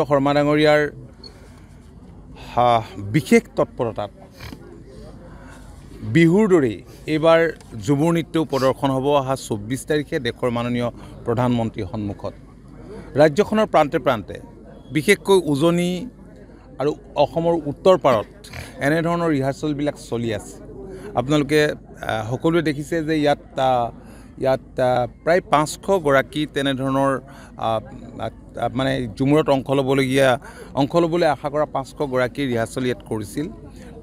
শৰ্মা ডাঙৰীয়াৰ বিশেষ তৎপৰতাত বিহুৰ দৰেই এইবাৰ ঝুমুৰ নৃত্য প্ৰদৰ্শন হ'ব অহা 24 তাৰিখে দেশৰ মাননীয় প্ৰধানমন্ত্ৰীৰ সন্মুখত ৰাজ্যখনৰ প্ৰান্তে প্ৰান্তে বিশেষকৈ উজনি আৰু অসমৰ উত্তৰ পাৰত এনে ধৰণৰ ৰিহাৰ্চেলবিলাক চলি আছে আপোনালোকে সকলোৱে দেখিছে যে ইয়াত প্ৰায় 500 গৰাকী তেনে ধৰণৰ মানে ঝুমুৰত অংশ ল'বলৈ আশা কৰা 500 গৰাকী ৰিহাৰ্চেল ইয়াত কৰিছিল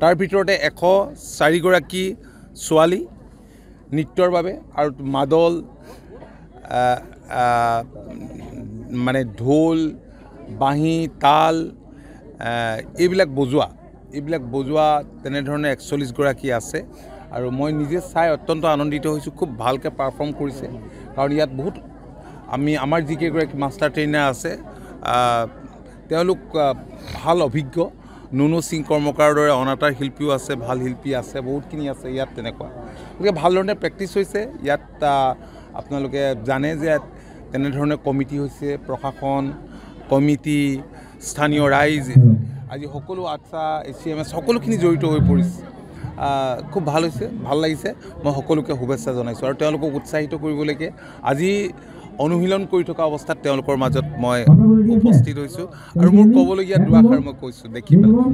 তাৰ ভিতৰতে 104 গৰাকী ছোৱালী নৃত্যৰ বাবে আৰু মাদল মানে ঢোল বাঁহী তাল এইবিলাক বজোৱা তেনে ধৰণে 41 গৰাকী আছে আৰু মই নিজে চাই অত্যন্ত আনন্দিত হৈছোঁ খুব ভালকৈ পাৰফৰ্ম কৰিছে কাৰণ ইয়াত বহুত আমাৰ যিকেইগৰাকী মাষ্টাৰ ট্ৰেইনাৰ আছে তেওঁলোক ভাল অভিজ্ঞ নুনু সিং কৰ্মকাৰৰ দৰে অনাতাঁৰ শিল্পীও আছে ভাল শিল্পী আছে বহুতখিনি আছে ইয়াত তেনেকুৱা গতিকে ভাল ধৰণে প্ৰেক্টিছ হৈছে ইয়াত আপোনালোকে জানে যে তেনেধৰণে কমিটি হৈছে প্ৰশাসন কমিটি স্থানীয় ৰাইজ আজি সকলো আচ্ছা ACMS সকলোখিনি জড়িত হৈ পৰিছে খুব ভাল হৈছে ভাল লাগিছে মই সকলোকে শুভেচ্ছা জনাইছোঁ আৰু তেওঁলোকক উৎসাহিত কৰিবলৈকে আজি অনুশীলন কৰি থকা অৱস্থাত তেওঁলোকৰ মাজত মই উপস্থিত হৈছোঁ আৰু মোৰ ক'বলগীয়া দুআষাৰ মই কৈছোঁ দেখি পেলাই